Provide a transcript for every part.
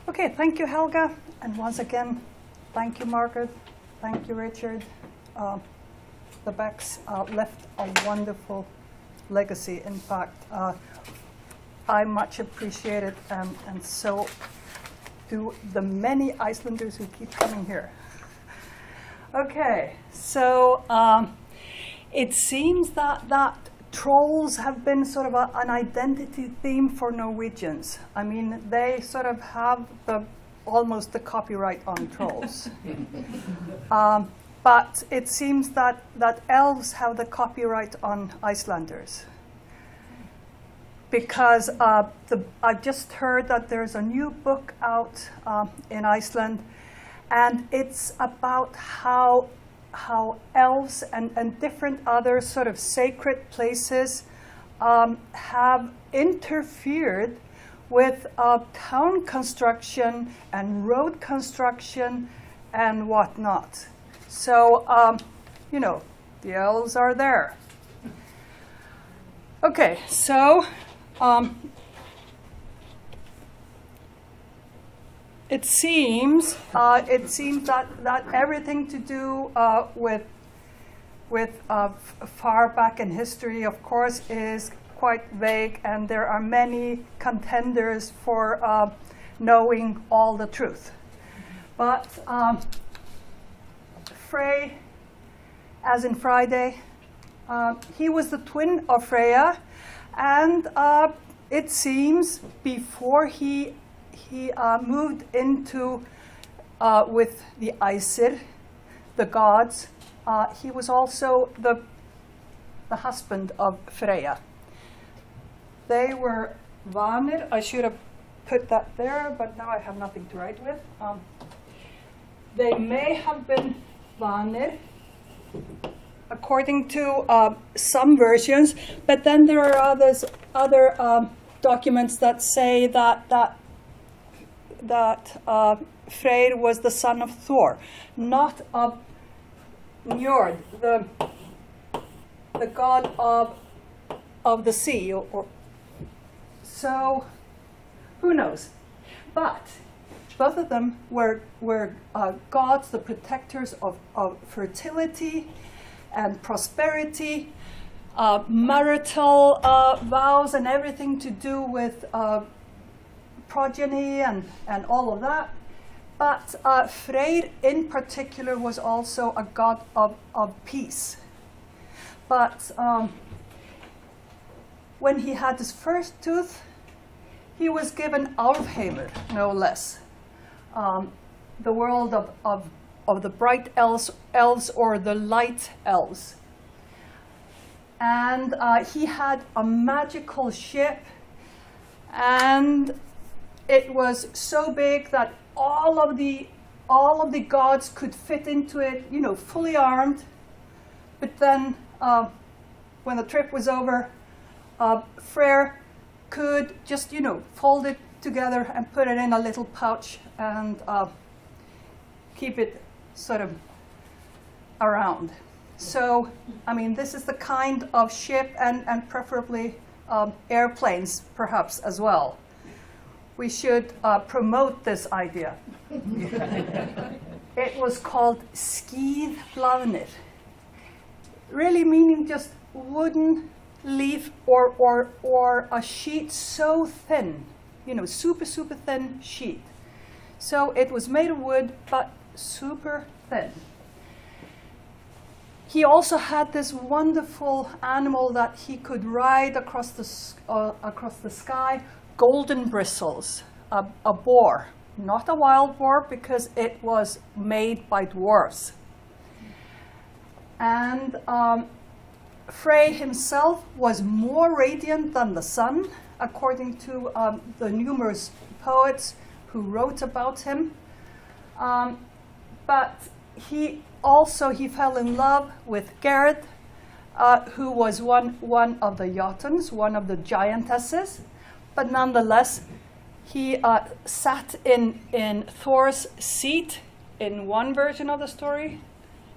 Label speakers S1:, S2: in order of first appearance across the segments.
S1: Okay, thank you, Helga. And once again, thank you, Margaret. Thank you, Richard. The Becks left a wonderful legacy. In fact, I much appreciate it, and so do the many Icelanders who keep coming here. Okay, so it seems that trolls have been sort of an identity theme for Norwegians. I mean, they sort of have almost the copyright on trolls. But it seems that elves have the copyright on Icelanders. Because I just heard that there's a new book out in Iceland, and it's about how elves and different other sort of sacred places have interfered with town construction and road construction and whatnot. So, you know, the elves are there. Okay, so it seems that everything to do with far back in history, of course, is quite vague, and there are many contenders for knowing all the truth. But Frey, as in Friday, he was the twin of Freya, and it seems before he moved into with the Aesir, the gods, he was also the husband of Freya. They were Vanir. I should have put that there, but now I have nothing to write with. They may have been Vanir, according to some versions, but then there are other documents that say that Freyr was the son of Thor, not of Njord, the god of the sea. So, who knows? But both of them were gods, the protectors of fertility and prosperity, marital vows, and everything to do with progeny and all of that. But Freyr in particular was also a god of peace. But when he had his first tooth, he was given Álfheimur, no less. The world of the bright elves or the light elves. And he had a magical ship, and it was so big that all of the gods could fit into it, you know, fully armed. But then, when the trip was over, Freyr could just, you know, fold it together and put it in a little pouch and keep it sort of around. So, I mean, this is the kind of ship, and preferably airplanes, perhaps, as well. We should promote this idea. It was called skíðhlaðnir, really meaning just wooden leaf or a sheet so thin, you know, super thin sheet. So it was made of wood, but super thin. He also had this wonderful animal that he could ride across the sky, golden bristles, a boar, not a wild boar, because it was made by dwarves. And Frey himself was more radiant than the sun, according to the numerous poets who wrote about him. But he fell in love with Gerd, who was one of the Jotuns, one of the giantesses. But nonetheless, he sat in Thor's seat in one version of the story,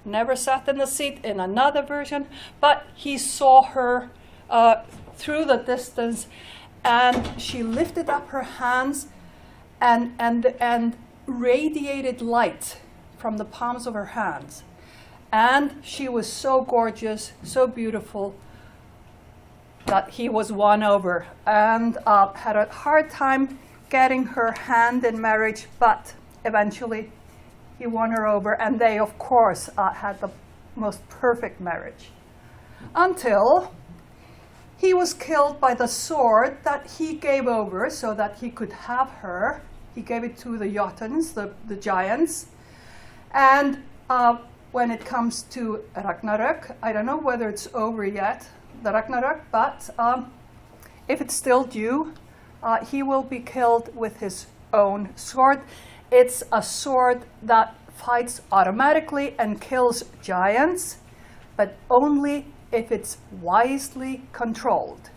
S1: never sat in the seat in another version, but he saw her through the distance, and she lifted up her hands, and radiated light from the palms of her hands. And she was so gorgeous, so beautiful, that he was won over and had a hard time getting her hand in marriage, but eventually he won her over, and they, of course, had the most perfect marriage. Until he was killed by the sword that he gave over so that he could have her. He gave it to the Jotuns, the giants. And when it comes to Ragnarök, I don't know whether it's over yet, the Ragnarök, but if it's still due, he will be killed with his own sword. It's a sword that fights automatically and kills giants, but only if it's wisely controlled.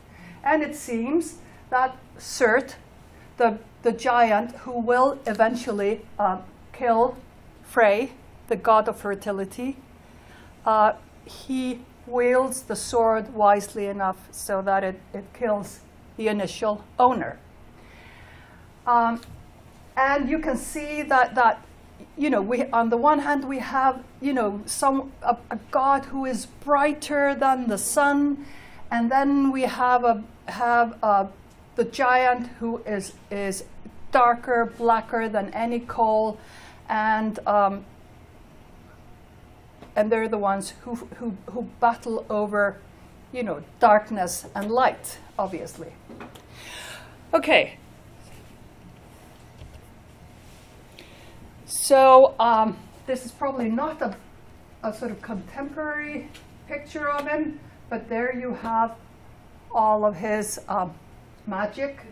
S1: And it seems that Surt, the giant who will eventually kill Frey, the god of fertility, he wields the sword wisely enough so that it kills the initial owner. And you can see that you know, we, on the one hand, we have, you know, a god who is brighter than the sun, and then we have the giant who is darker, blacker than any coal, and they're the ones who battle over, you know, darkness and light, obviously. Okay. So this is probably not a sort of contemporary picture of him, but there you have all of his magic,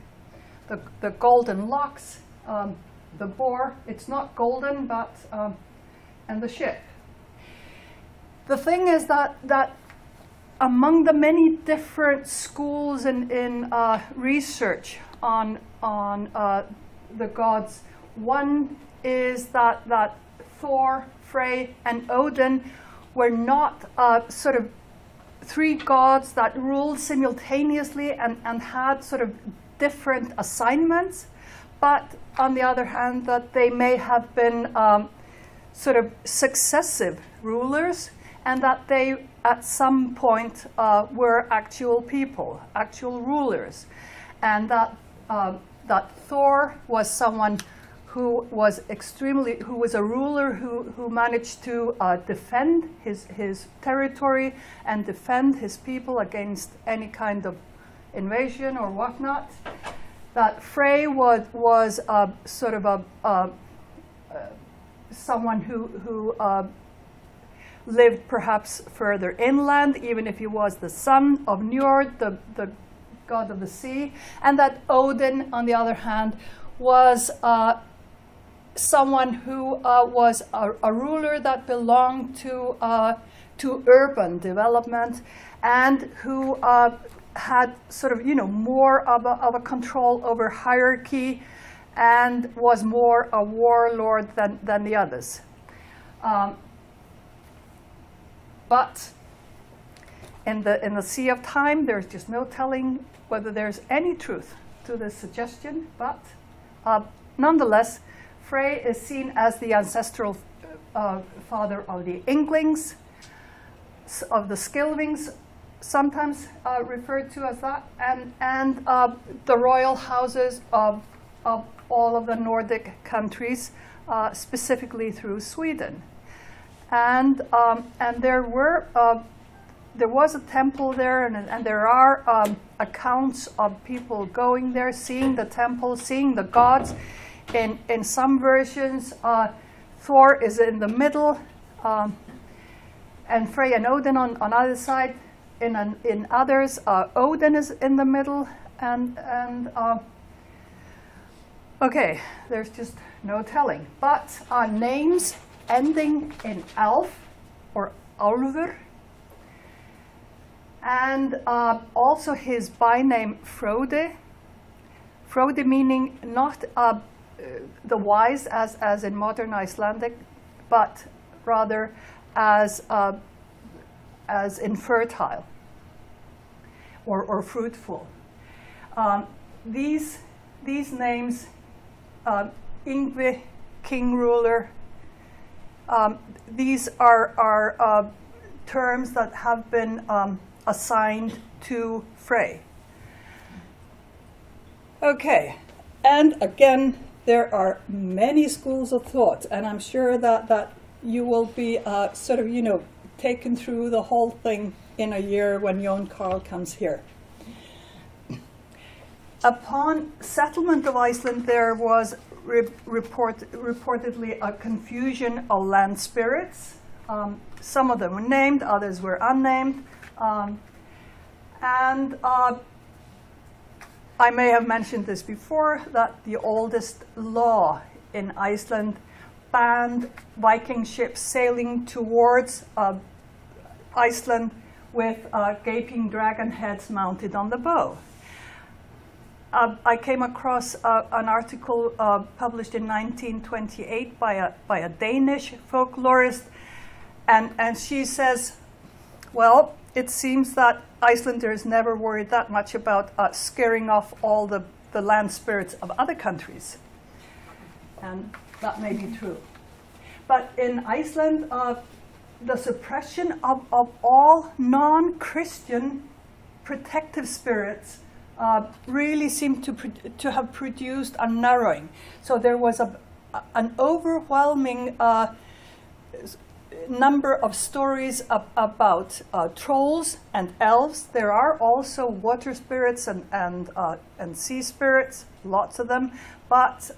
S1: the golden locks, the boar. It's not golden, but and the ship. The thing is that among the many different schools in research on the gods, one is that Thor, Frey, and Odin were not sort of three gods that ruled simultaneously and had sort of different assignments, but on the other hand, that they may have been sort of successive rulers, and that they at some point were actual people, actual rulers, and that Thor was someone who was a ruler who managed to defend his territory and defend his people against any kind of invasion or whatnot. That Frey was sort of someone who lived perhaps further inland, even if he was the son of Njord, the god of the sea, and that Odin, on the other hand, was someone who was a ruler that belonged to urban development, and who had sort of, you know, more of a control over hierarchy, and was more a warlord than the others. But in the sea of time, there's just no telling whether there's any truth to this suggestion. But nonetheless, Frey is seen as the ancestral father of the Inglings, of the Skilvings, sometimes referred to as that, and the royal houses of all of the Nordic countries, specifically through Sweden. And there was a temple there, and there are accounts of people going there, seeing the temple, seeing the gods. In some versions, Thor is in the middle, and Frey and Odin on either side. In others, Odin is in the middle, and okay, there's just no telling. But names ending in Alf or Álfur, and also his byname Frode. Frode meaning not the wise as in modern Icelandic, but rather as infertile or fruitful. These names Yngvi, king ruler. These are terms that have been assigned to Frey. Okay, and again, there are many schools of thought, and I'm sure that you will be sort of, taken through the whole thing in a year when Jón Karl comes here. Upon settlement of Iceland, there was reportedly a confusion of land spirits. Some of them were named, others were unnamed. I may have mentioned this before, that the oldest law in Iceland banned Viking ships sailing towards Iceland with gaping dragon heads mounted on the bow. I came across an article published in 1928 by a Danish folklorist, and she says, well, it seems that Icelanders never worried that much about scaring off all the land spirits of other countries. And that may be true. But in Iceland, the suppression of all non-Christian protective spirits really seemed to have produced a narrowing. So there was an overwhelming number of stories about trolls and elves. There are also water spirits and sea spirits, lots of them. But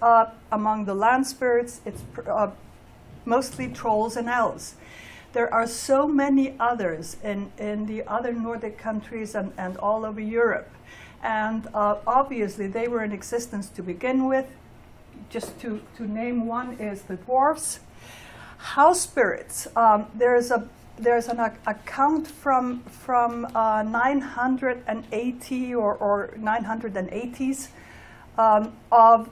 S1: among the land spirits, it's mostly trolls and elves. There are so many others in the other Nordic countries and all over Europe. And obviously, they were in existence to begin with. Just to name one is the dwarfs. House spirits. There's an account from 980 or 980s of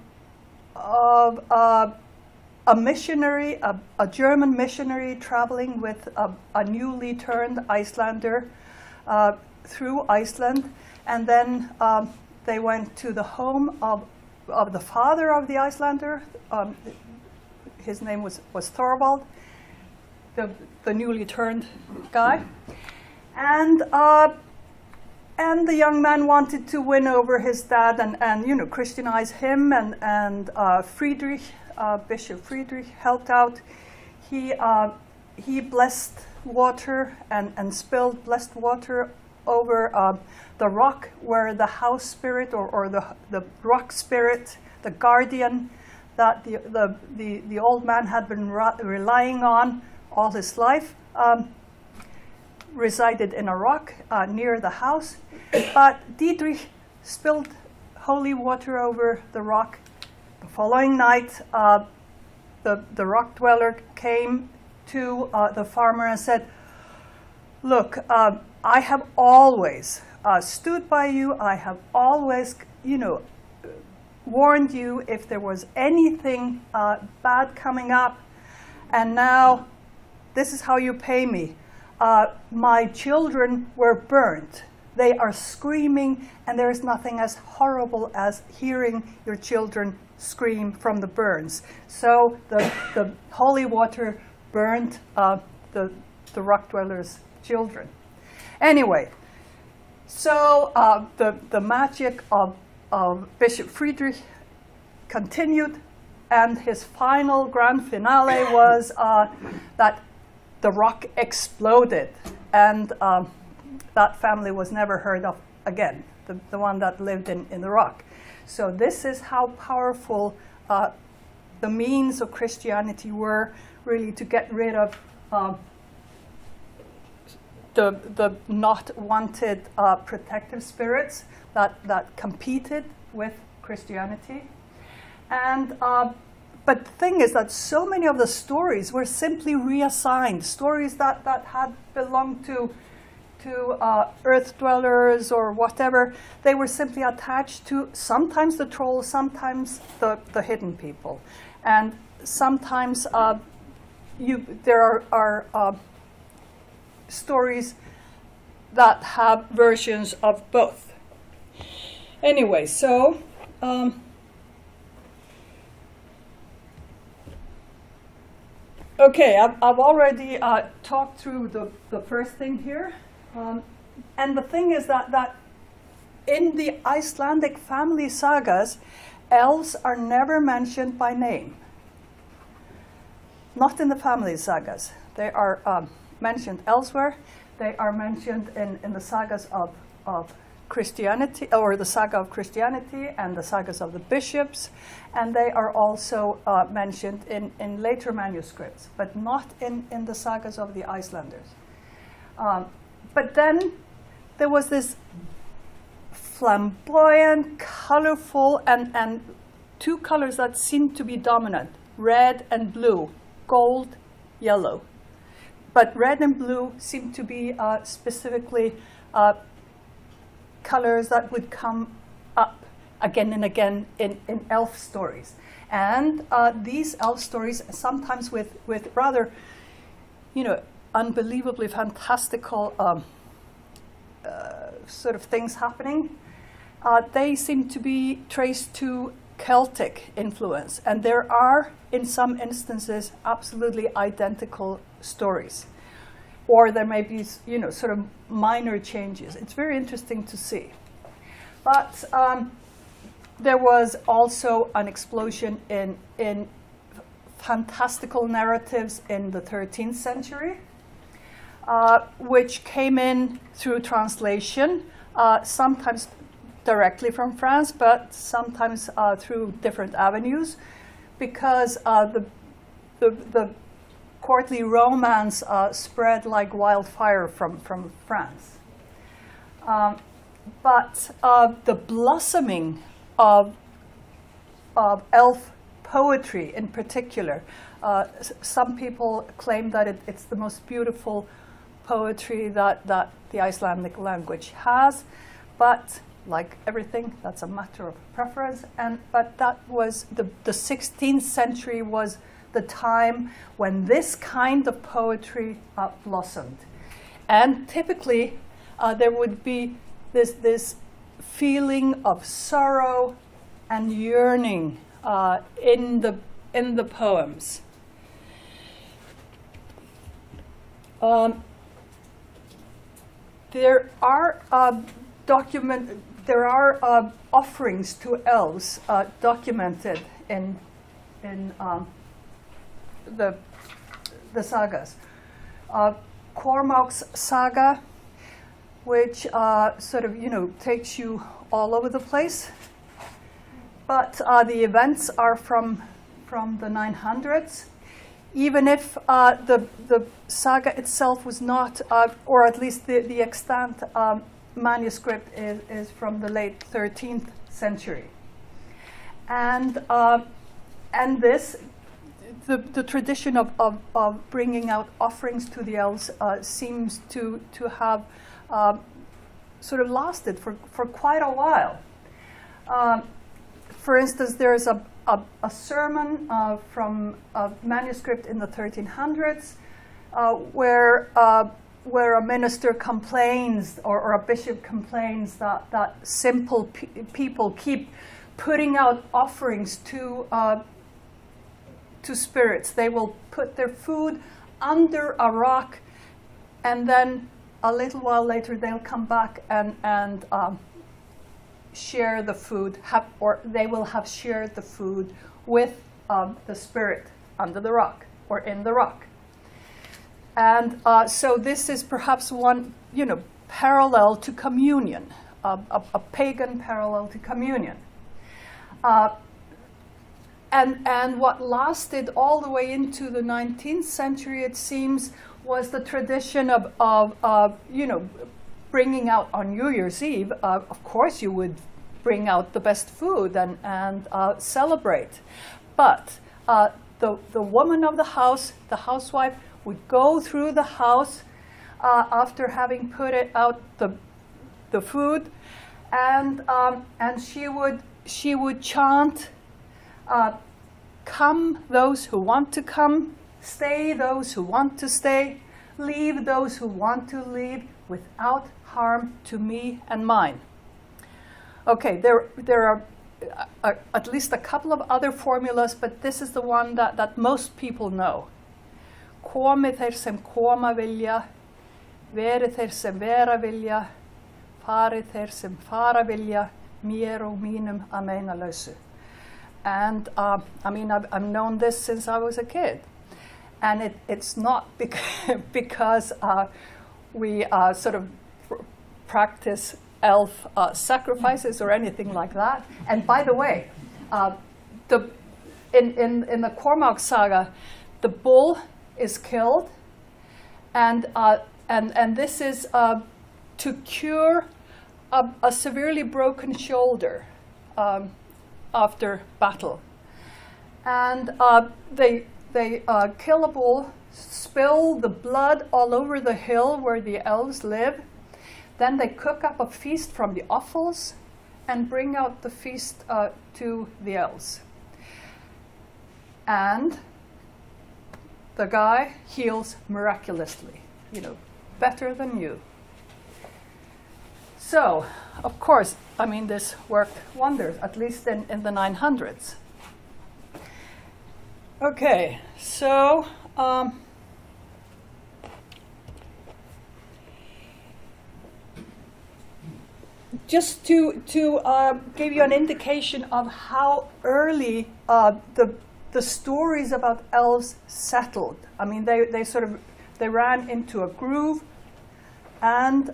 S1: a missionary, a German missionary traveling with a newly turned Icelander through Iceland, and then they went to the home of the father of the Icelander. His name was Thorvald, the newly turned guy, and the young man wanted to win over his dad and Christianize him, and Friedrich, Bishop Friedrich, helped out. He blessed water and spilled blessed water over the rock where the house spirit or the rock spirit, the guardian that the old man had been relying on all his life, resided in a rock near the house. But Dietrich spilled holy water over the rock. The following night, the rock dweller came to the farmer and said, look, I have always stood by you. I have always, warned you if there was anything bad coming up. And now this is how you pay me. My children were burnt. They are screaming, and there is nothing as horrible as hearing your children scream from the burns. So the holy water burned the rock dwellers' children. Anyway, so the magic of Bishop Friedrich continued, and his final grand finale was that the rock exploded, and that family was never heard of again, the one that lived in the rock. So this is how powerful the means of Christianity were, really, to get rid of the not wanted protective spirits that competed with Christianity. And but the thing is that so many of the stories were simply reassigned, stories that had belonged to earth dwellers or whatever. They were simply attached to sometimes the trolls, sometimes the hidden people, and sometimes there are stories that have versions of both. Anyway, so Okay, I've already talked through the first thing here. And the thing is that in the Icelandic family sagas, elves are never mentioned by name. Not in the family sagas. They are mentioned elsewhere. They are mentioned in the sagas of Christianity, or the saga of Christianity and the sagas of the bishops, and they are also mentioned in later manuscripts, but not in the sagas of the Icelanders. But then there was this flamboyant, colorful, and two colors that seemed to be dominant, red and blue, gold, yellow. But red and blue seemed to be specifically colors that would come up again and again in elf stories. And these elf stories, sometimes with rather, unbelievably fantastical sort of things happening, they seem to be traced to Celtic influence. And there are, in some instances, absolutely identical stories. Or there may be, sort of minor changes. It's very interesting to see. But there was also an explosion in fantastical narratives in the 13th century, which came in through translation, sometimes directly from France, but sometimes through different avenues, because the courtly romance spread like wildfire from France. But the blossoming of elf poetry in particular, some people claim that it's the most beautiful poetry that the Icelandic language has, but like everything, that's a matter of preference. But that was the 16th century was the time when this kind of poetry blossomed. And typically, there would be this feeling of sorrow and yearning in the poems. There are offerings to elves documented in the sagas. Cormac's saga, which sort of takes you all over the place, but the events are from the 900s. Even if the saga itself was not, or at least the extant manuscript is from the late 13th century, and this. The tradition of bringing out offerings to the elves seems to have sort of lasted for quite a while. For instance, there's a sermon from a manuscript in the 1300s where a minister complains or a bishop complains that simple people keep putting out offerings to spirits. They will put their food under a rock, and then a little while later they'll come back and share the food, or they will have shared the food with the spirit under the rock or in the rock. And so this is perhaps one, parallel to communion, a pagan parallel to communion. And what lasted all the way into the 19th century, it seems, was the tradition of bringing out on New Year's Eve. Of course, you would bring out the best food and celebrate. But the woman of the house, the housewife, would go through the house after having put it out the food, and she would chant. Come those who want to come, stay those who want to stay, leave those who want to leave, without harm to me and mine. Okay, there are at least a couple of other formulas, but this is the one that most people know. komi þeir sem koma vilja, veri þeir sem vera vilja, fari þeir sem fara vilja, mér og mínum að meinalausu. And I mean, I've known this since I was a kid. And it's not because we sort of practice elf sacrifices or anything like that. And by the way, in the Cormac saga, the bull is killed, and this is to cure a severely broken shoulder after battle. And they kill a bull, spill the blood all over the hill where the elves live. Then they cook up a feast from the offals and bring out the feast to the elves. And the guy heals miraculously, you know, better than you. So, of course, I mean, this worked wonders, at least in the 900s. Okay, so just to give you an indication of how early the stories about elves settled. I mean, they ran into a groove, and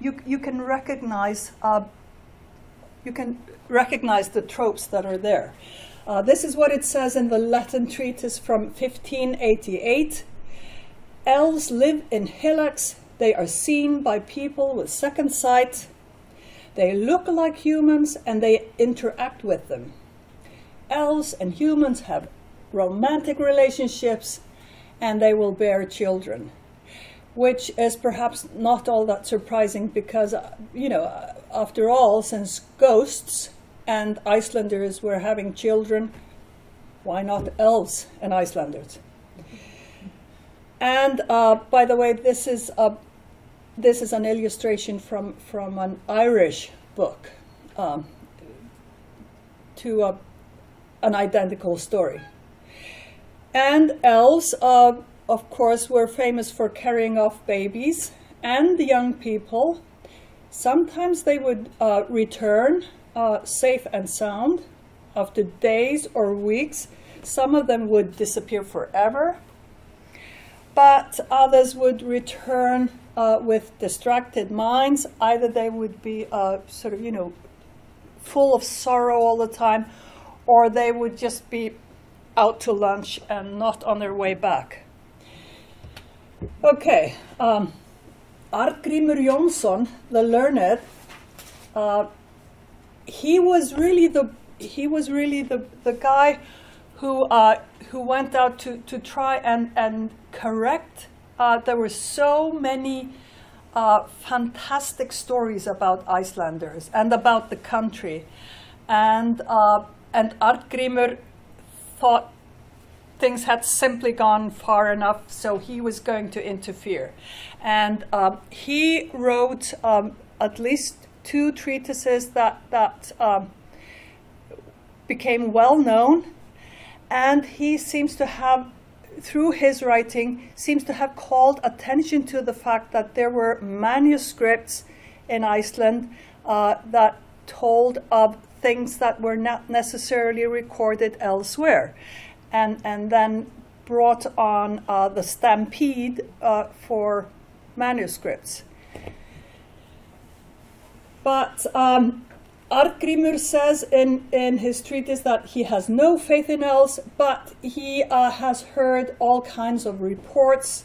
S1: you can recognize the tropes that are there. This is what it says in the Latin treatise from 1588. Elves live in hillocks. They are seen by people with second sight. They look like humans and they interact with them. Elves and humans have romantic relationships and they will bear children, which is perhaps not all that surprising because, you know, after all, since ghosts and Icelanders were having children, why not elves and Icelanders? And by the way, this is an illustration from an Irish book to an identical story. And elves, of course, were famous for carrying off babies and the young people. Sometimes they would return safe and sound after days or weeks. Some of them would disappear forever, but others would return with distracted minds. Either they would be sort of, you know, full of sorrow all the time, or they would just be out to lunch and not on their way back. Okay, Arngrímur Jónsson, the learned, he was really the guy who went out to try and correct. There were so many fantastic stories about Icelanders and about the country, and Arngrímur thought things had simply gone far enough, so he was going to interfere. And he wrote at least 2 treatises that became well known, and he seems to have, through his writing, seems to have called attention to the fact that there were manuscripts in Iceland that told of things that were not necessarily recorded elsewhere, and then brought on the stampede for manuscripts. But Arngrímur says in his treatise that he has no faith in elves, but he has heard all kinds of reports.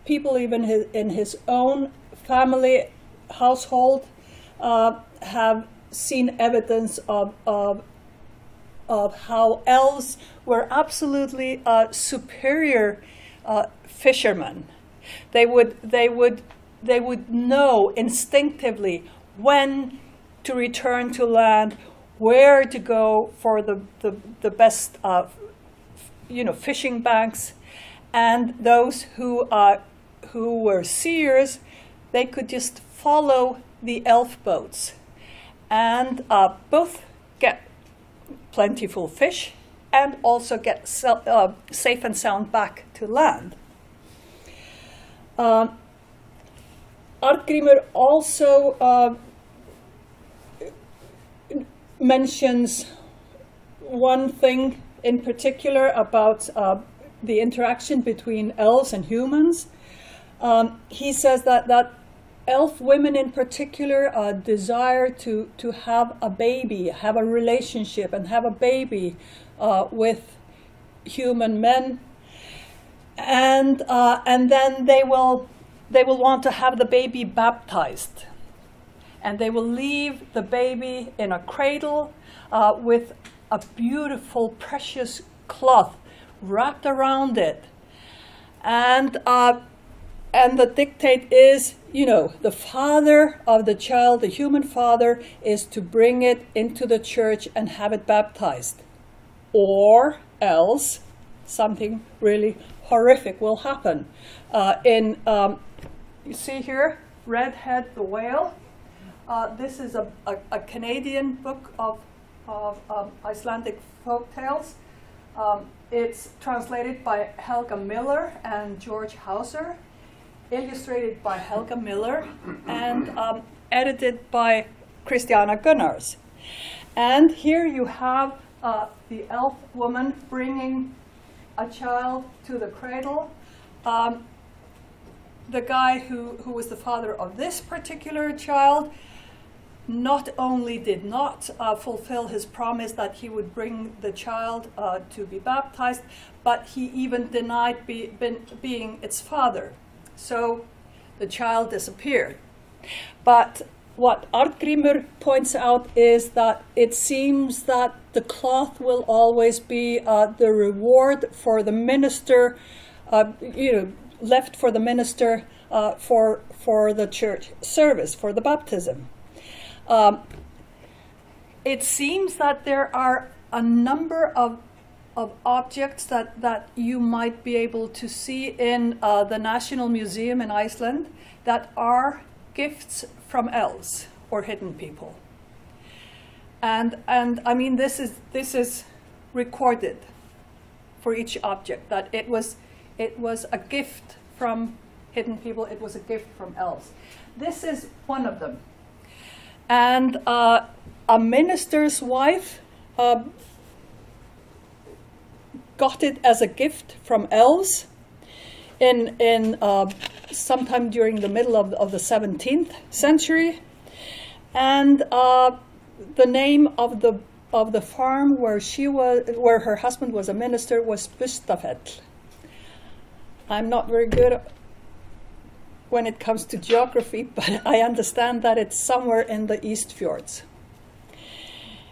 S1: People even in his own family household have seen evidence of how elves were absolutely superior fishermen. They would know instinctively when to return to land, where to go for the best fishing banks, and those who were seers, they could just follow the elf boats and both get plentiful fish and also get safe and sound back to land. Arngrímur also mentions one thing in particular about the interaction between elves and humans. He says that elf women in particular desire to have a baby, have a relationship, and have a baby with human men, and then they will want to have the baby baptized, and they will leave the baby in a cradle with a beautiful, precious cloth wrapped around it, and the dictate is, you know, the father of the child, the human father, is to bring it into the church and have it baptized. Or else something really horrific will happen. You see here, Redhead the Whale. This is a Canadian book of Icelandic folk tales. It's translated by Helga Miller and George Hauser, illustrated by Helga Miller, and edited by Christiana Gunnars. And here you have the elf woman bringing a child to the cradle. The guy who was the father of this particular child not only did not fulfill his promise that he would bring the child to be baptized, but he even denied being its father. So the child disappeared. But what Arngrímur points out is that it seems that the cloth will always be the reward for the minister, left for the minister for the church service, for the baptism. It seems that there are a number of objects that you might be able to see in the National Museum in Iceland that are gifts from elves or hidden people. And I mean, this is recorded for each object, that it was a gift from hidden people, it was a gift from elves. This is one of them. And a minister's wife got it as a gift from elves in sometime during the middle of the 17th century, and the name of the farm where her husband was a minister was Bustafell. I'm not very good when it comes to geography, but I understand that it's somewhere in the East Fjords.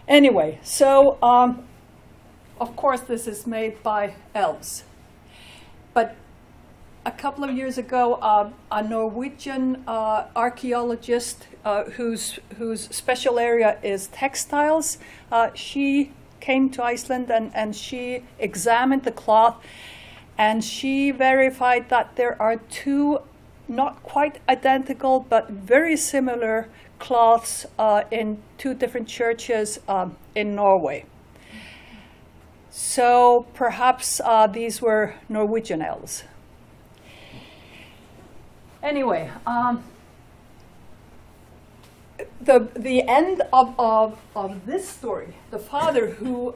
S1: Anyway, so of course this is made by elves. But a couple of years ago, a Norwegian archaeologist whose special area is textiles, she came to Iceland and she examined the cloth, and she verified that there are two not quite identical but very similar cloths in two different churches in Norway. So perhaps these were Norwegian elves. Anyway, the end of this story, the father who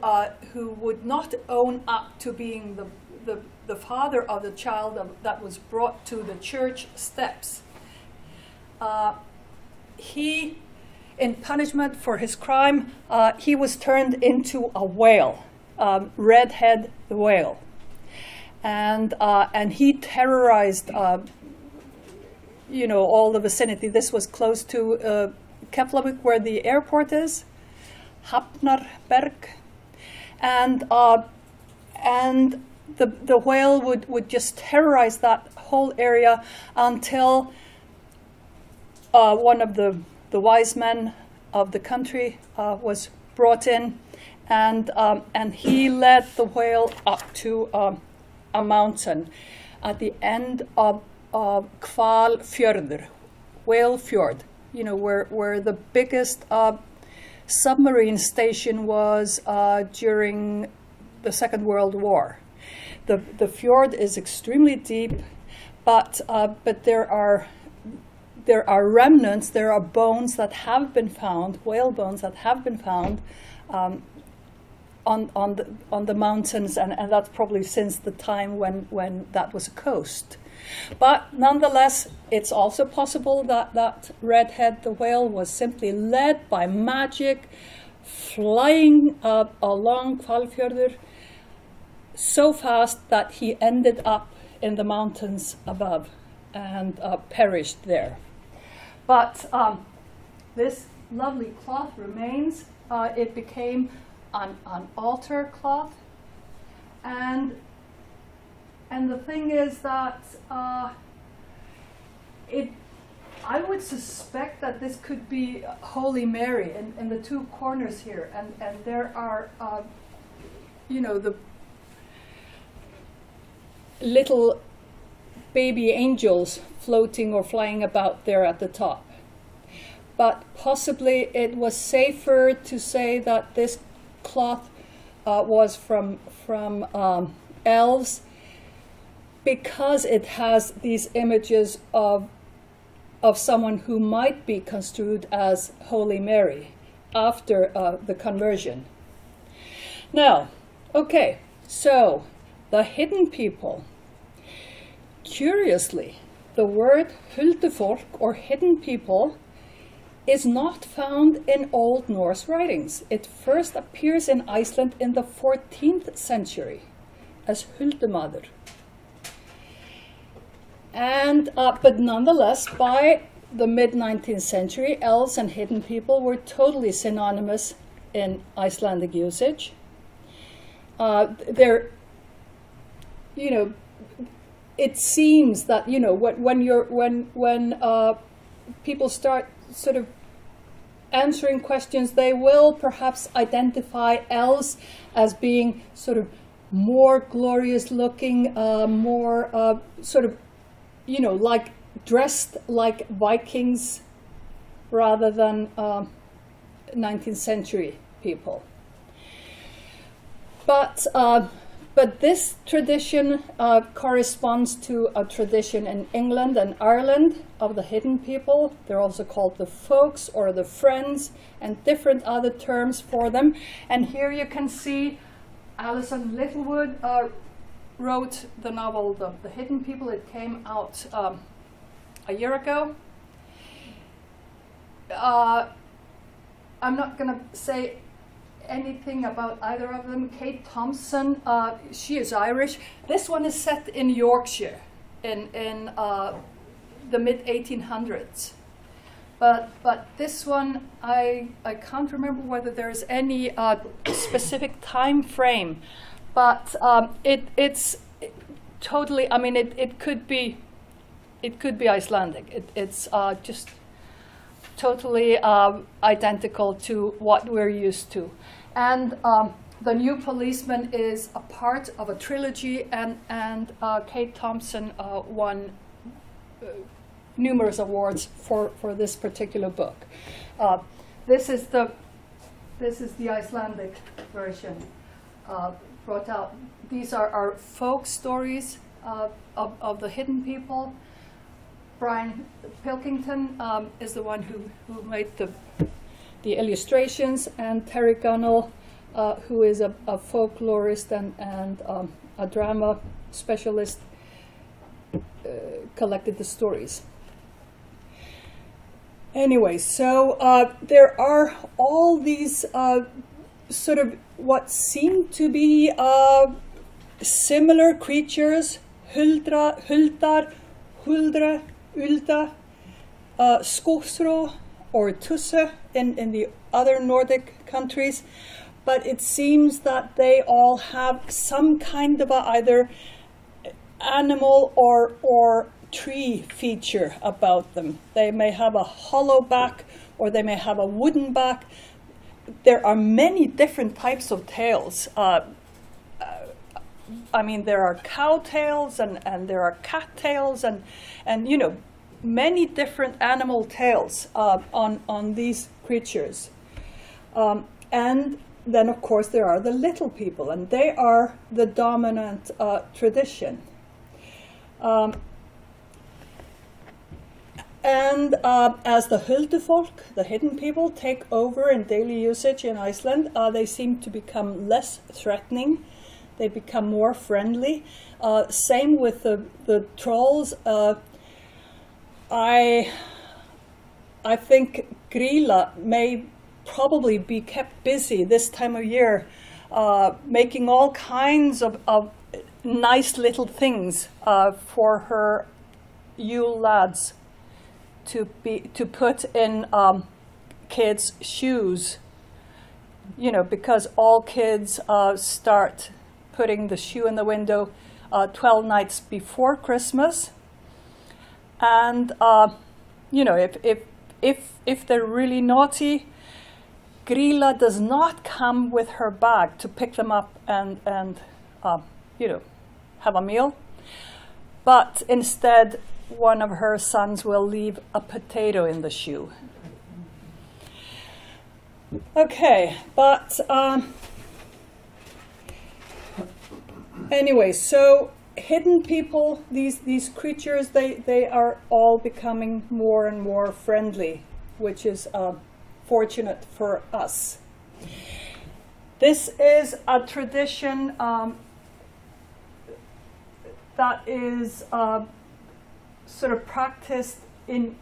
S1: would not own up to being the father of the child that was brought to the church steps, he, in punishment for his crime, he was turned into a whale, Redhead the Whale, and he terrorized all the vicinity. This was close to Keflavik, where the airport is, Hafnarberg, and the whale would just terrorize that whole area until one of the wise men of the country was brought in, and he led the whale up to a mountain at the end of Hvalfjörður, Whale Fjord, where the biggest submarine station was during the Second World War. The fjord is extremely deep, but there are remnants, there are bones that have been found, whale bones that have been found on the mountains, and that's probably since the time when that was a coast. But nonetheless, it's also possible that Redhead the whale was simply led by magic, flying along Hvalfjörður so fast that he ended up in the mountains above and perished there. But this lovely cloth remains. It became an altar cloth, and the thing is that I would suspect that this could be Holy Mary in the two corners here, and there are the little baby angels floating or flying about there at the top. But possibly it was safer to say that this cloth was from elves, because it has these images of someone who might be construed as Holy Mary after the conversion. Now, okay, so the hidden people. Curiously, the word huldufolk, or hidden people, is not found in Old Norse writings. It first appears in Iceland in the 14th century as huldumadur. And but nonetheless, by the mid-19th century, elves and hidden people were totally synonymous in Icelandic usage. It seems that when people start sort of answering questions, they will perhaps identify elves as being sort of more glorious looking, more sort of, like dressed like Vikings rather than 19th century people. But this tradition corresponds to a tradition in England and Ireland of the hidden people. They're also called the folks or the friends, and different other terms for them. And here you can see Alison Littlewood wrote the novel The Hidden People. It came out a year ago. I'm not going to say anything about either of them. Kate Thompson, she is Irish. This one is set in Yorkshire in the mid-1800s. But this one, I can't remember whether there's any specific time frame. But it's totally, I mean, it could be Icelandic. It's just totally identical to what we're used to. And The New Policeman is a part of a trilogy, and Kate Thompson won numerous awards for this particular book. This is the Icelandic version brought out. These are our folk stories of the hidden people. Brian Pilkington is the one who made the illustrations, and Terry Gunnell, who is a folklorist and a drama specialist, collected the stories. Anyway, so there are all these sort of what seem to be similar creatures: huldar, huldra, ulda, skosro, or tusse in the other Nordic countries. But it seems that they all have some kind of either animal or tree feature about them. They may have a hollow back, or they may have a wooden back. There are many different types of tails. I mean, there are cow tails and there are cat tails and many different animal tails on these creatures. And then of course there are the little people, and they are the dominant tradition. And as the Huldufolk, the hidden people, take over in daily usage in Iceland, they seem to become less threatening. They become more friendly. Same with the trolls. I think Grýla may probably be kept busy this time of year, making all kinds of nice little things for her Yule lads to put in kids' shoes. You know, because all kids start putting the shoe in the window 12 nights before Christmas, and you know, if they're really naughty, Grýla does not come with her bag to pick them up and you know, have a meal, but instead one of her sons will leave a potato in the shoe. Okay, but anyway, so hidden people, these creatures, they are all becoming more and more friendly, which is fortunate for us. This is a tradition that is sort of practiced in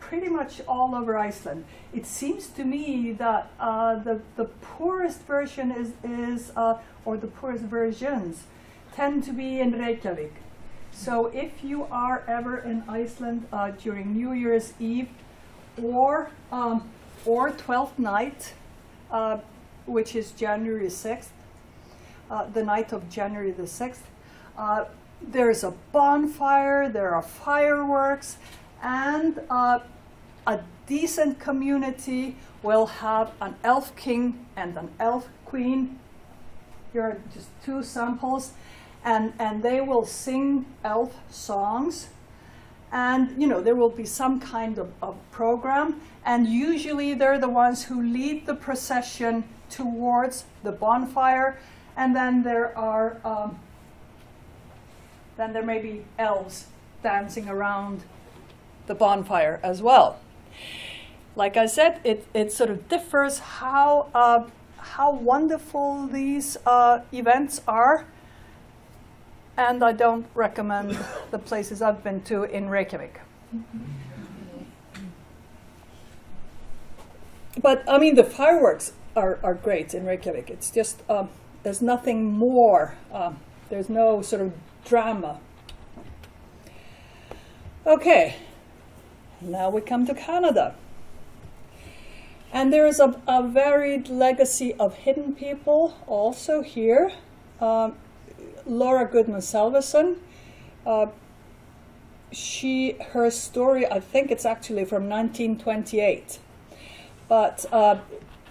S1: pretty much all over Iceland. It seems to me that the poorest version is or the poorest versions tend to be in Reykjavik. So if you are ever in Iceland during New Year's Eve or 12th night, which is January 6th, the night of January the 6th, there's a bonfire, there are fireworks, and a decent community will have an elf king and an elf queen. Here are just two samples, and they will sing elf songs, and you know, there will be some kind of program, and usually they're the ones who lead the procession towards the bonfire, and then there are then there may be elves dancing around the bonfire as well. Like I said, it sort of differs how wonderful these events are, and I don't recommend the places I've been to in Reykjavik. But I mean, the fireworks are great in Reykjavik. It's just there's nothing more. There's no sort of drama. Okay, now we come to Canada. And there is a varied legacy of hidden people also here. Laura Goodman Salveson, her story, I think it's actually from 1928, but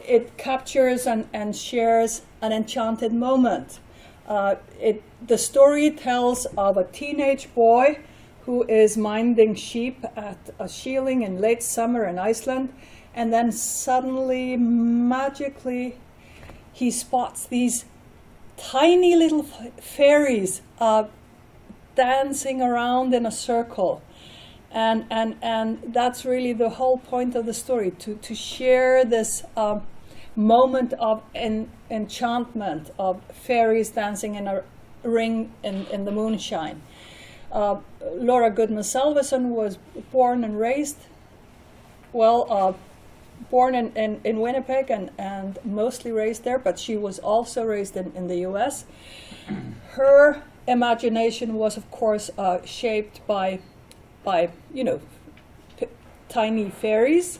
S1: it captures and shares an enchanted moment. The story tells of a teenage boy who is minding sheep at a shealing in late summer in Iceland, and then suddenly, magically, he spots these tiny little fairies dancing around in a circle. And that's really the whole point of the story, to share this moment of enchantment of fairies dancing in a ring in the moonshine. Laura Goodman Salveson was born and raised, born in Winnipeg and mostly raised there, but she was also raised in the US. Her imagination was, of course, shaped by you know, tiny fairies.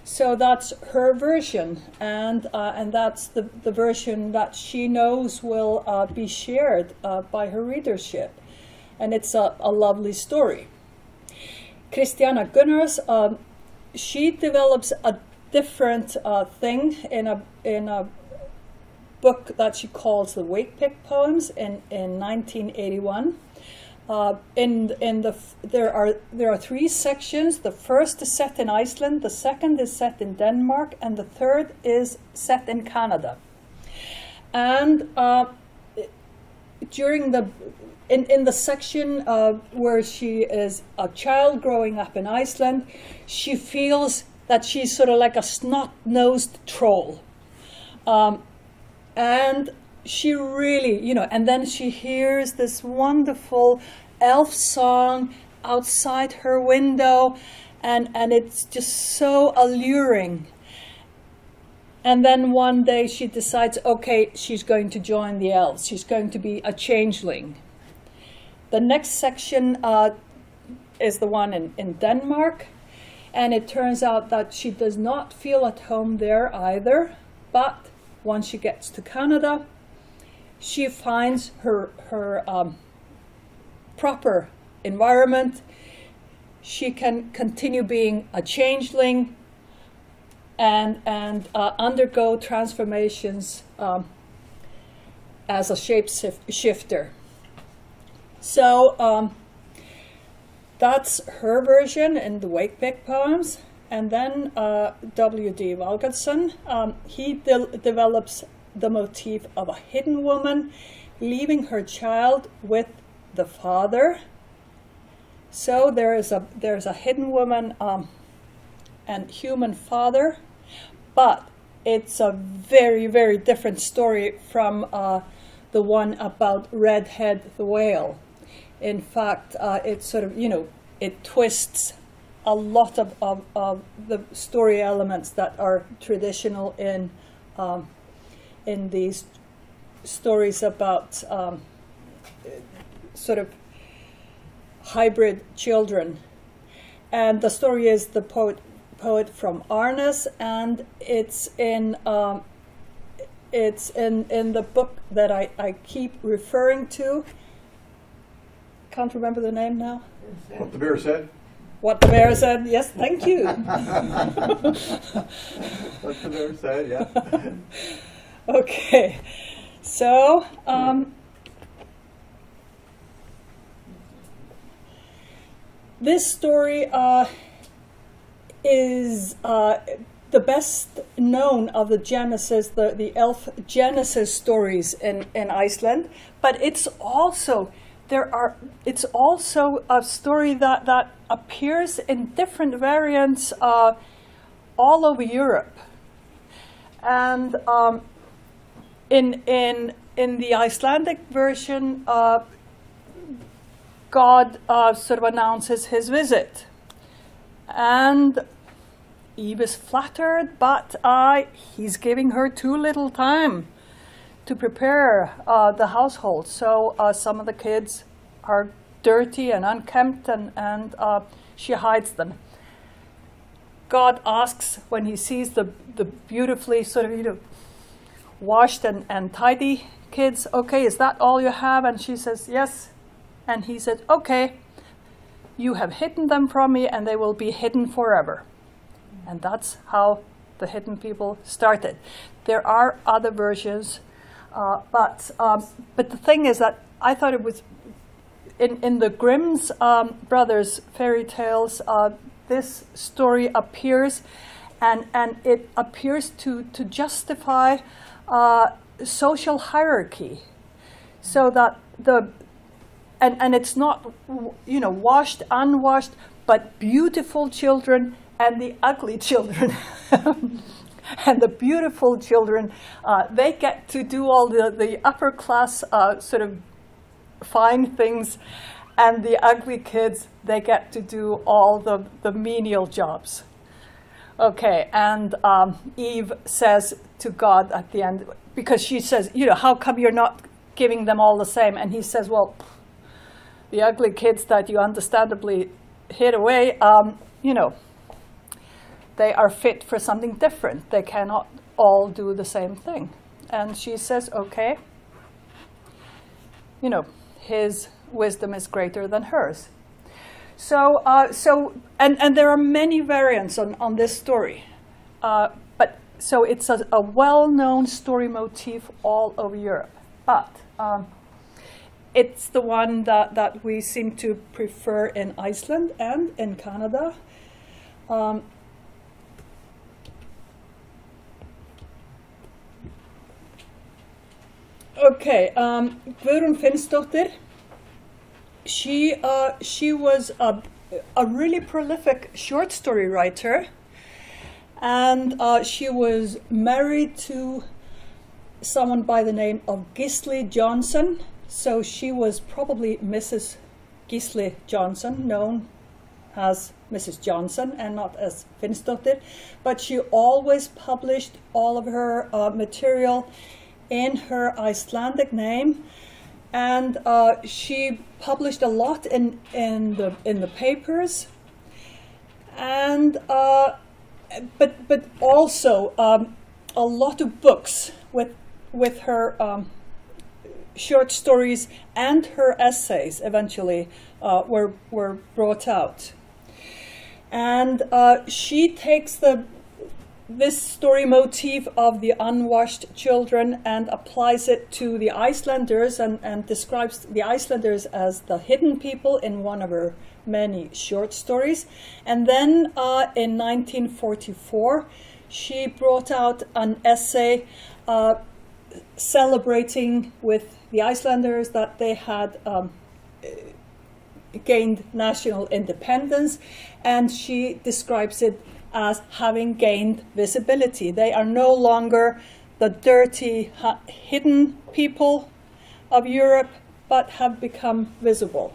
S1: So that's her version, and that's the version that she knows will be shared by her readership. And it's a lovely story. Christiana Gunnars, she develops a different thing in a book that she calls the Wakepick Poems in 1981. There are 3 sections. The first is set in Iceland, the second is set in Denmark, and the third is set in Canada. And in the section where she is a child growing up in Iceland, she feels that she's sort of like a snot-nosed troll. And she really, and then she hears this wonderful elf song outside her window, and it's just so alluring. And then one day she decides, okay, she's going to join the elves. She's going to be a changeling. The next section is the one in Denmark, and it turns out that she does not feel at home there either, but once she gets to Canada, she finds her proper environment. She can continue being a changeling and undergo transformations as a shapeshifter. So that's her version in the Beck poems. And then W.D. Valgardsson, he develops the motif of a hidden woman leaving her child with the father. So there's a hidden woman and human father, but it's a very, very different story from the one about Redhead the whale. In fact, it sort of, it twists a lot of the story elements that are traditional in these stories about sort of hybrid children. And the story is the poet from Arnes, and it's in the book that I keep referring to. Can't remember the name now.
S2: What the Bear Said?
S1: What the Bear Said, yes, thank you.
S2: What the Bear Said, yeah.
S1: Okay, so this story is the best known of the Genesis, the elf Genesis stories in Iceland, but it's also a story that appears in different variants all over Europe. And in the Icelandic version, God sort of announces his visit, and Eve is flattered, but he's giving her too little time to prepare the household. So some of the kids are dirty and unkempt, and she hides them. God asks, when he sees the beautifully sort of washed and tidy kids, okay, is that all you have? And she says yes. And he said, okay, you have hidden them from me, and they will be hidden forever. And that's how the hidden people started. There are other versions, but the thing is that I thought it was in the Grimm's brothers fairy tales. This story appears, and it appears to justify social hierarchy, so that and it's not washed, unwashed, but beautiful children and the ugly children. And the beautiful children, they get to do all the upper class sort of fine things, and the ugly kids, they get to do all the menial jobs. Okay, and Eve says to God at the end, because she says, how come you're not giving them all the same? And he says, well, the ugly kids that you understandably hid away, they are fit for something different. They cannot all do the same thing. And she says, okay, his wisdom is greater than hers. So there are many variants on this story. So it's a well-known story motif all over Europe. But it's the one that we seem to prefer in Iceland and in Canada. Okay, Guðrún Finnsdóttir. She was a really prolific short story writer, and she was married to someone by the name of Gisli Johnson. So she was probably Mrs. Gisli Johnson, known as Mrs. Johnson and not as Finnsdóttir. But she always published all of her material in her Icelandic name, and she published a lot in the papers, and but also a lot of books with her short stories, and her essays eventually were brought out. And she takes this story motif of the unwashed children and applies it to the Icelanders, and describes the Icelanders as the hidden people in one of her many short stories. And then in 1944, she brought out an essay celebrating with the Icelanders that they had gained national independence, and she describes it as having gained visibility. They are no longer the dirty, hidden people of Europe, but have become visible.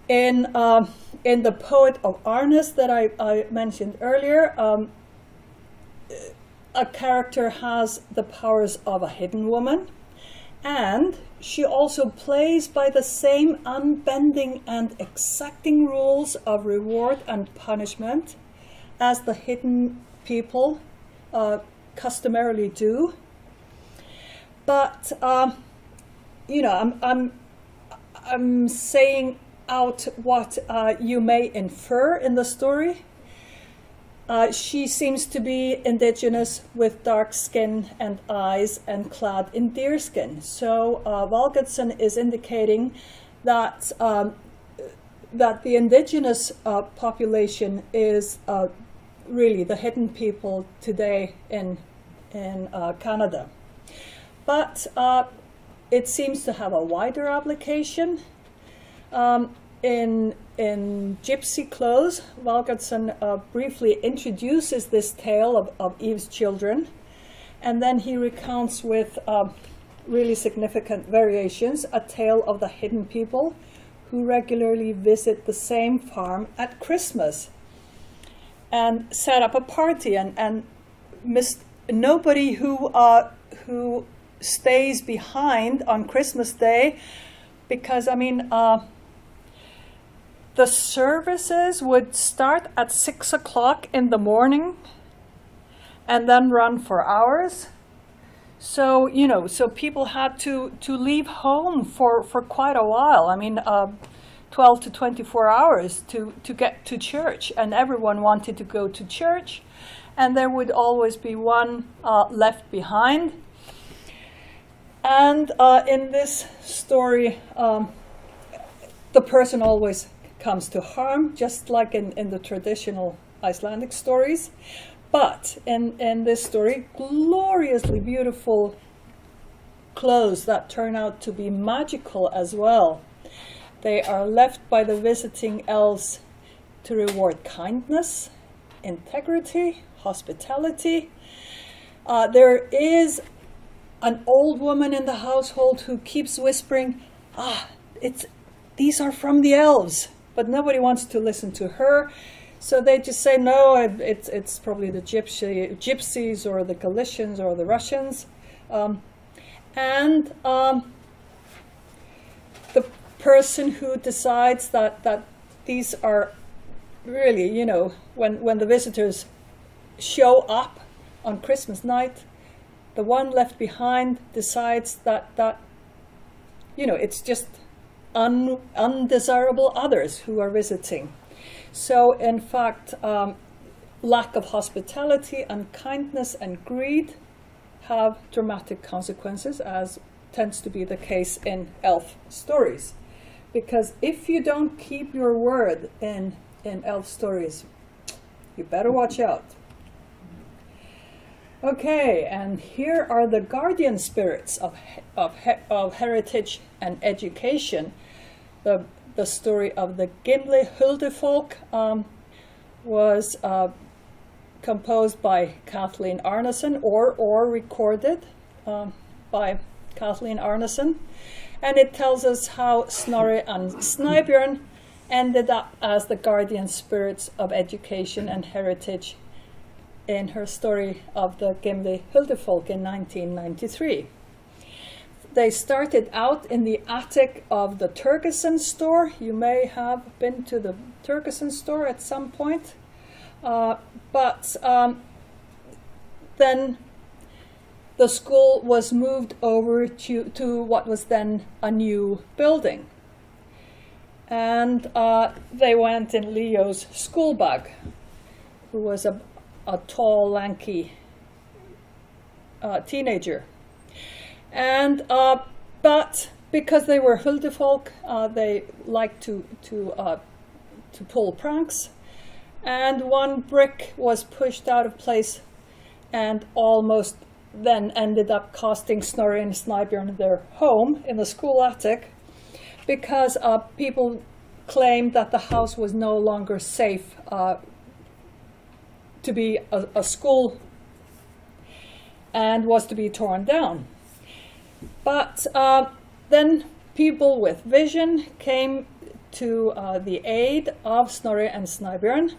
S1: In the Poet of Arnes that I mentioned earlier, a character has the powers of a hidden woman, and she also plays by the same unbending and exacting rules of reward and punishment as the hidden people customarily do. But you know, I'm saying out what you may infer in the story. She seems to be indigenous with dark skin and eyes and clad in deerskin. So Valgardsson is indicating that that the indigenous population is really the hidden people today in Canada. But it seems to have a wider application. In Gypsy Clothes, Valgardsson briefly introduces this tale of Eve's children, and then he recounts with really significant variations a tale of the hidden people who regularly visit the same farm at Christmas and set up a party, and nobody who stays behind on Christmas Day, because I mean the services would start at 6 o'clock in the morning and then run for hours. So, you know, so people had to leave home for quite a while. I mean, 12 to 24 hours to get to church, and everyone wanted to go to church, and there would always be one left behind. And in this story, the person always comes to harm, just like in the traditional Icelandic stories. But in this story, gloriously beautiful clothes that turn out to be magical as well. They are left by the visiting elves to reward kindness, integrity, hospitality. There is an old woman in the household who keeps whispering, these are from the elves. But nobody wants to listen to her, so they just say, no, it's probably the gypsies or the Galicians or the Russians. And the person who decides that these are really, you know, when the visitors show up on Christmas night, the one left behind decides that you know, it's just undesirable others who are visiting. So in fact, lack of hospitality and kindness and greed have dramatic consequences, as tends to be the case in elf stories. Because if you don't keep your word in elf stories, you better watch out. Okay, and here are the guardian spirits of heritage and education. The story of the Gimli Huldufolk was composed by Kathleen Arneson, or recorded by Kathleen Arneson. And it tells us how Snorri and Snæbjörn ended up as the guardian spirits of education and heritage in her story of the Gimli Huldufolk in 1993. They started out in the attic of the Turgeson store. You may have been to the Turgeson store at some point. But then the school was moved over to what was then a new building. And they went in Leo's school bag, who was a tall, lanky teenager. And but because they were Huldufolk, they liked to pull pranks. And one brick was pushed out of place and almost then ended up costing Snorri and Snæbjörn their home in the school attic, because people claimed that the house was no longer safe to be a school and was to be torn down. But then people with vision came to the aid of Snorri and Snæbjörn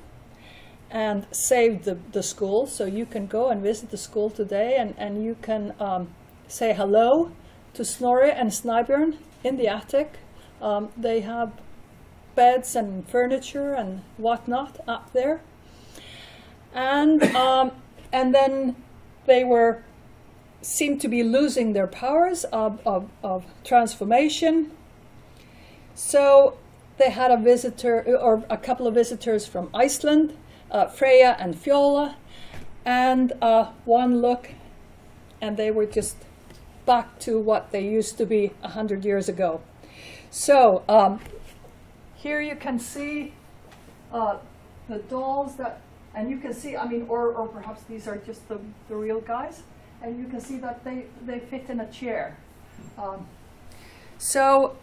S1: and saved the school. So you can go and visit the school today, and you can say hello to Snorri and Snæbjörn in the attic. They have beds and furniture and whatnot up there. And then they seemed to be losing their powers of transformation. So they had a visitor, or a couple of visitors from Iceland, Freyja and Fjóla, and one look, and they were just back to what they used to be 100 years ago. So here you can see the dolls that, and you can see, I mean, or perhaps these are just the real guys, and you can see that they fit in a chair. So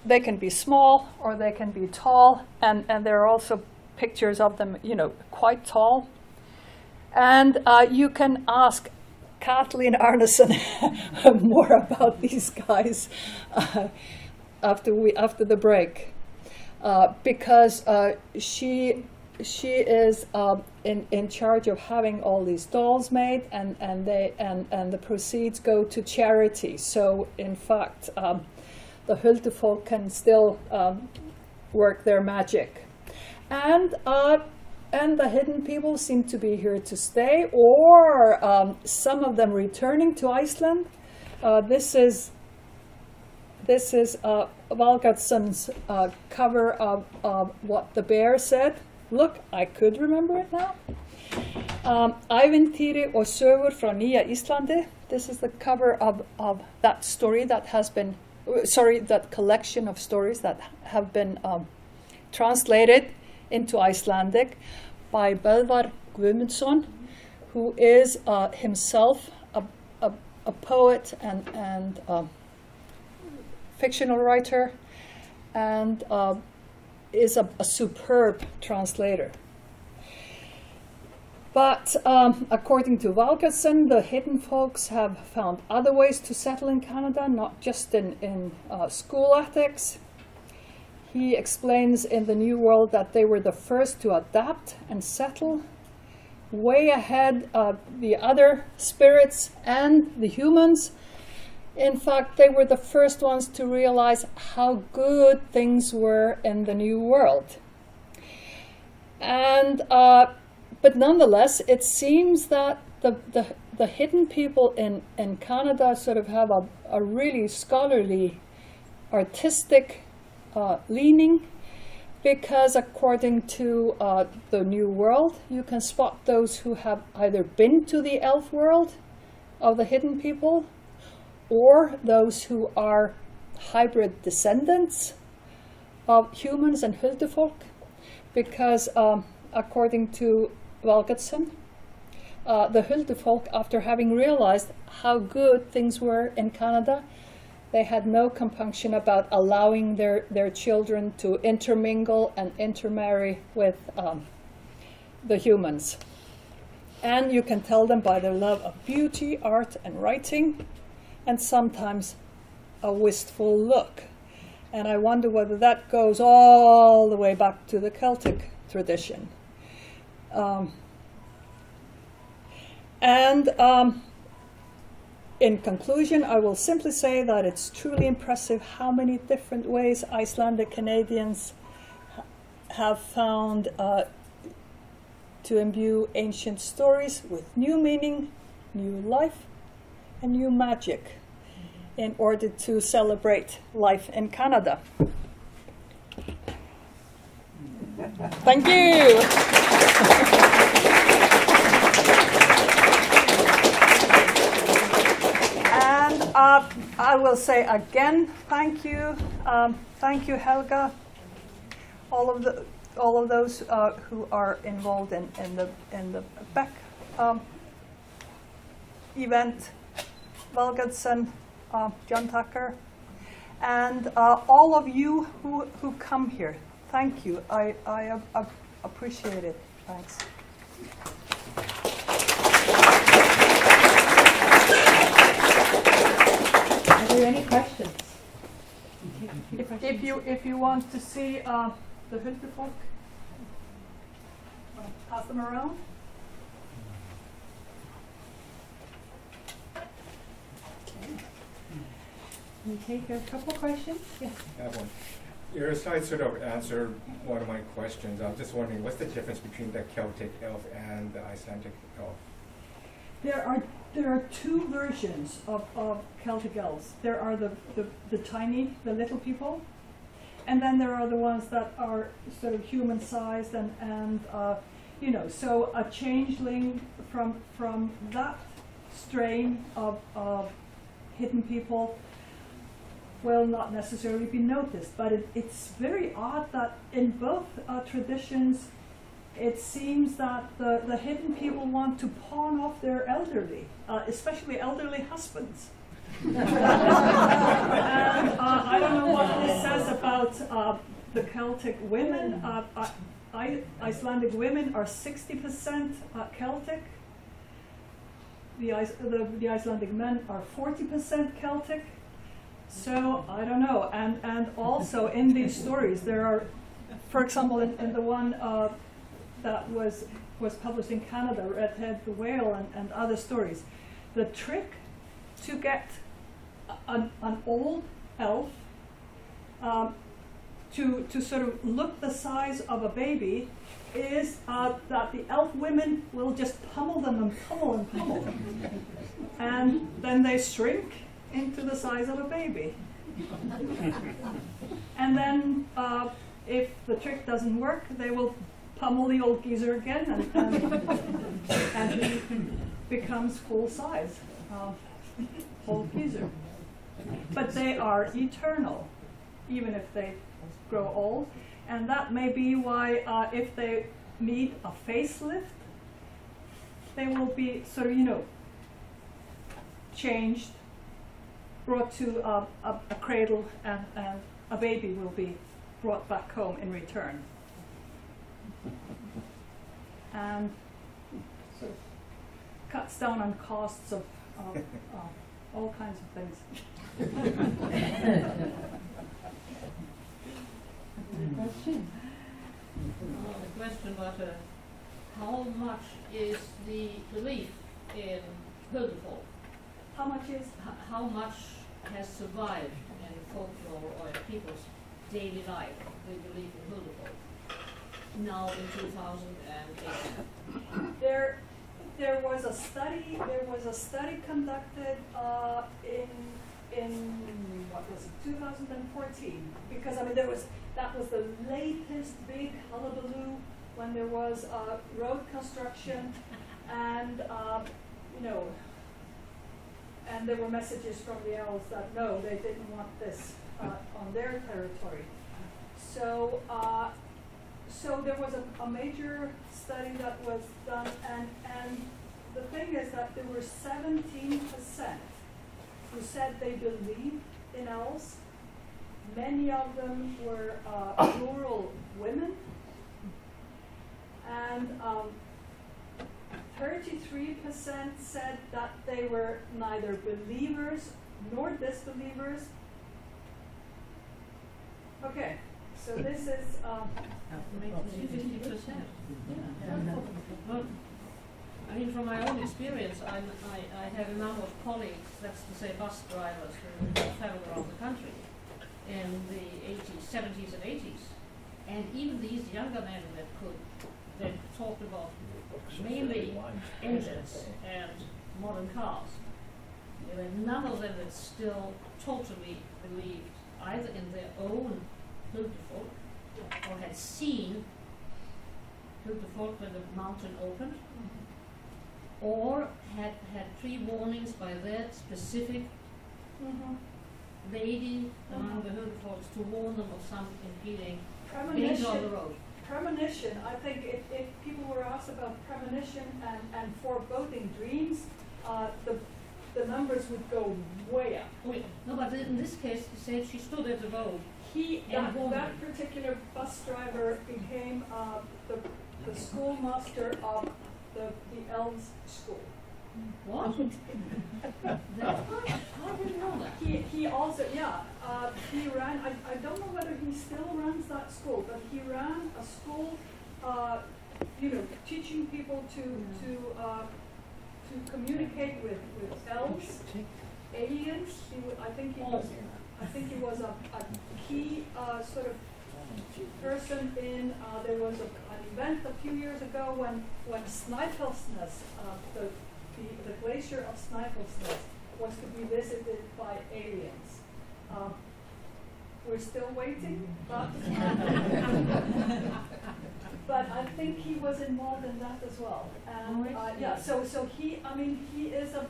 S1: they can be small or they can be tall, and there are also pictures of them, you know, quite tall. And you can ask Kathleen Arneson more about these guys after the break, because she is in charge of having all these dolls made, and the proceeds go to charity. So in fact, the Huldufolk can still work their magic, and the hidden people seem to be here to stay, or some of them returning to Iceland. This is Valgardson's cover of What the Bear Said. Look, I could remember it now. Ævintýri og sögur frá Nýja Íslandi. This is the cover of that story that has been, that collection of stories that have been translated into Icelandic by Böðvar Guðmundsson, who is himself a poet and fictional writer, and is a superb translator. But according to Valgardsson, the hidden folks have found other ways to settle in Canada, not just in school attics. He explains in the New World that they were the first to adapt and settle, way ahead of the other spirits and the humans. In fact, they were the first ones to realize how good things were in the New World. And but nonetheless, it seems that the hidden people in Canada sort of have a really scholarly, artistic leaning, because according to the New World, you can spot those who have either been to the elf world of the hidden people, or those who are hybrid descendants of humans and Huldufolk, because according to Valgertsen, the Huldufolk, after having realized how good things were in Canada, they had no compunction about allowing their children to intermingle and intermarry with the humans. And you can tell them by their love of beauty, art, and writing, and sometimes a wistful look. And I wonder whether that goes all the way back to the Celtic tradition. In conclusion, I will simply say that it's truly impressive how many different ways Icelandic Canadians have found to imbue ancient stories with new meaning, new life, and new magic in order to celebrate life in Canada. Thank you. And I will say again, thank you, Helga, all of those who are involved in the Beck event, Valgertsen, John Tucker, and all of you who come here. Thank you. I appreciate it. Thanks.
S3: Are there any questions?
S1: If you want to see the Huldufolk, pass them around.
S3: We take a couple questions. Yes.
S4: I have one. Your slide sort of answered one of my questions. I'm just wondering, what's the difference between the Celtic elf and the Icelandic elf?
S1: There are two versions of Celtic elves. There are the tiny, the little people, and then there are the ones that are sort of human-sized and you know, so a changeling from that strain of hidden people will not necessarily be noticed, but it's very odd that in both traditions it seems that the hidden people want to pawn off their elderly, especially elderly husbands. And I don't know what this says about the Celtic women. Icelandic women are 60% Celtic. The Icelandic men are 40% Celtic. So I don't know. And also in these stories there are, for example, in the one that was published in Canada, Redhead the Whale and other stories, the trick to get an old elf to sort of look the size of a baby is that the elf women will just pummel them and pummel and pummel. And then they shrink into the size of a baby. And then if the trick doesn't work, they will pummel the old geezer again and he becomes full size old geezer. But they are eternal, even if they grow old. And that may be why if they need a facelift, they will be sort of, you know, changed, brought to a cradle, and a baby will be brought back home in return. And sort of cuts down on costs of all kinds of things.
S3: Question?
S5: The question was, how much is the belief in Huldufolk?
S1: How much is?
S5: How much has survived in folklore or in people's daily life, the belief in Huldufolk, now in 2018?
S1: There was a study. There was a study conducted in what was it, 2014? Because I mean, that was the latest big hullabaloo when there was road construction, and you know, and there were messages from the elves that no, they didn't want this on their territory. So, so there was a major study that was done, and the thing is that there were 17% who said they believed in elves. Many of them were rural women, and 33% said that they were neither believers nor disbelievers. Okay, so this is
S5: 50%. Well, I mean, from my own experience, I have a number of colleagues, that's to say bus drivers, who travel around the country in the 80s, 70s and 80s. And even these younger men that talked about mainly engines and modern cars, there were none of them that still totally believed either in their own Hultefolk or had seen Hultefolk when the mountain opened, or had pre-warnings by their specific lady among the Hultefolks to warn them of some impeding danger on the road.
S1: Premonition, I think if people were asked about premonition and foreboding dreams, the numbers would go way up.
S5: Oh, yeah. No, but in this case, he said she stood at the road.
S1: That particular bus driver became the schoolmaster of the Elves school.
S5: What? That's right. I didn't know that.
S1: He also, he ran, I don't know whether he still runs that school, but he ran a school, teaching people to communicate with elves, aliens. I think he was a key sort of person in, there was an event a few years ago when Snæfellsnes, the glacier of Snæfellsnes was to be visited by aliens. We're still waiting, but I think he was involved in that as well. And so he is a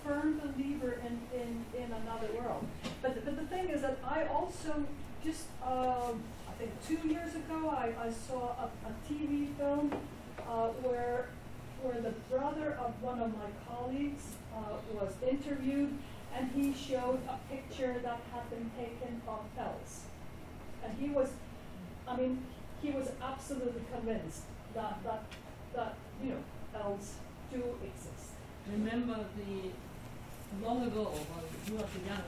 S1: firm believer in another world. But the thing is that I also just I think 2 years ago I saw a TV film where the brother of one of my colleagues was interviewed, and he showed a picture that had been taken of elves. And he was absolutely convinced that elves do exist.
S5: Remember long ago, well, you are too young to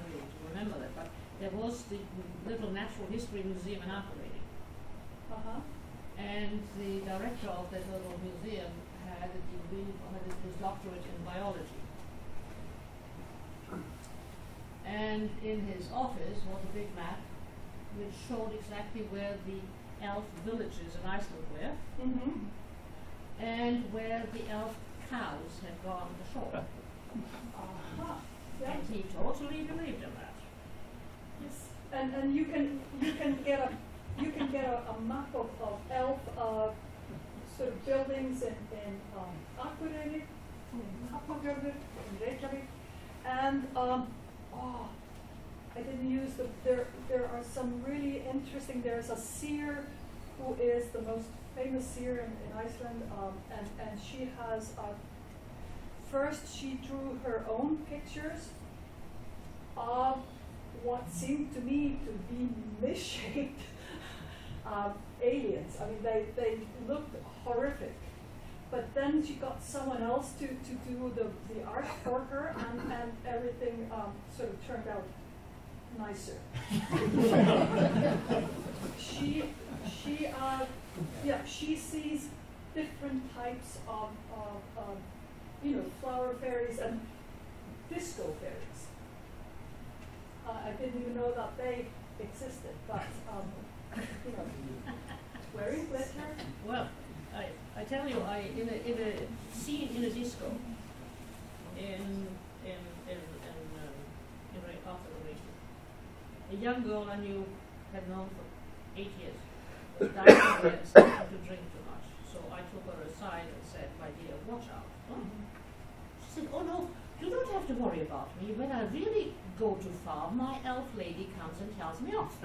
S5: remember that, but there was the little natural history museum in Akureyri. And the director of that little museum had a degree, had his doctorate in biology. And in his office was a big map which showed exactly where the elf villages in Iceland were, and where the elf cows had gone ashore. And he totally believed in that.
S1: Yes, and you can get a map of elf sort of buildings in Akureyri, in Reykjavik, and I didn't use there are some really interesting. There's a seer who is the most famous seer in Iceland, and she has first she drew her own pictures of what seemed to me to be misshaped aliens. I mean, they looked horrific. But then she got someone else to do the art for her, and everything sort of turned out nicer. She sees different types of flower fairies and disco fairies. I didn't even know that they existed, but wearing glitter.
S5: Well, I tell you, in a scene in a disco in a young girl I knew, had known for 8 years, was dying and starting to drink too much. So I took her aside and said, "My dear, watch out." Oh. She said, "Oh no, you don't have to worry about me. When I really go too far, my elf lady comes and tells me off.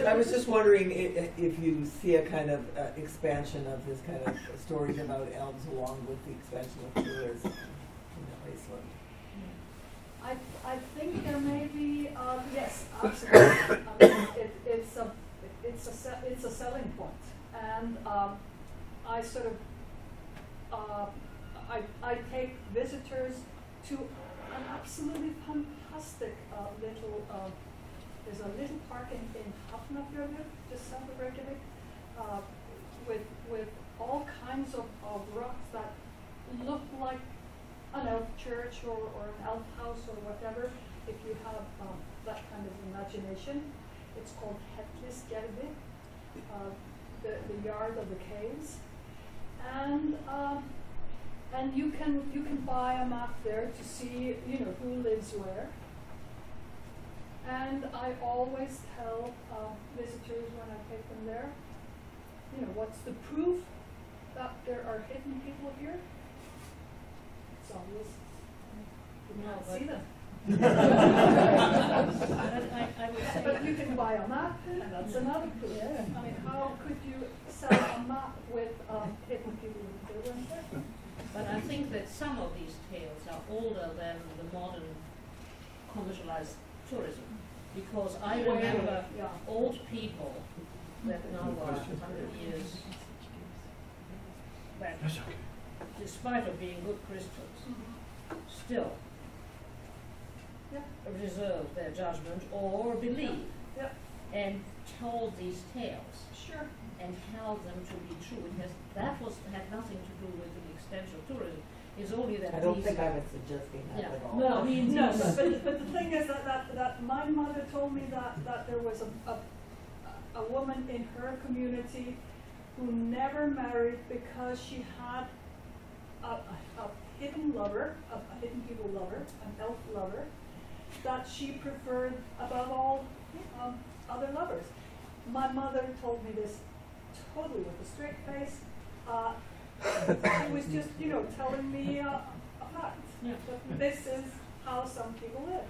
S6: I was just wondering if you see a kind of expansion of this kind of stories about elves along with the expansion of tourism in Iceland.
S1: I think there may be, yes, absolutely. I mean, it's a selling point. And I sort of, I take visitors to an absolutely fantastic little, there's a little park in Hafnarfjörður, just south of Reykjavik, with all kinds of rocks that look like an elf church or an elf house or whatever, if you have that kind of imagination. It's called Hellisgerði, the yard of the caves, and you can buy a map there to see who lives where. And I always tell visitors when I take them there, what's the proof that there are hidden people here? It's obvious. You can't see them. But you can buy a map, and that's another proof. Yeah. I mean, how could you sell a map with hidden people who weren't there?
S5: But I think that some of these tales are older than the modern commercialized tourism, because I remember old people that now are 100 years back, despite of being good Christians, still reserve their judgment or believe, and told these tales, and held them to be true. That had nothing to do with the extension of tourism. It's only that
S6: I don't think I was suggesting that at all.
S5: No, I mean,
S1: no. But the thing is that my mother told me that there was a woman in her community who never married because she had a hidden lover, a hidden people lover, an elf lover, that she preferred above all other lovers. My mother told me this totally with a straight face. She was just, telling me a fact. But this is how some people live.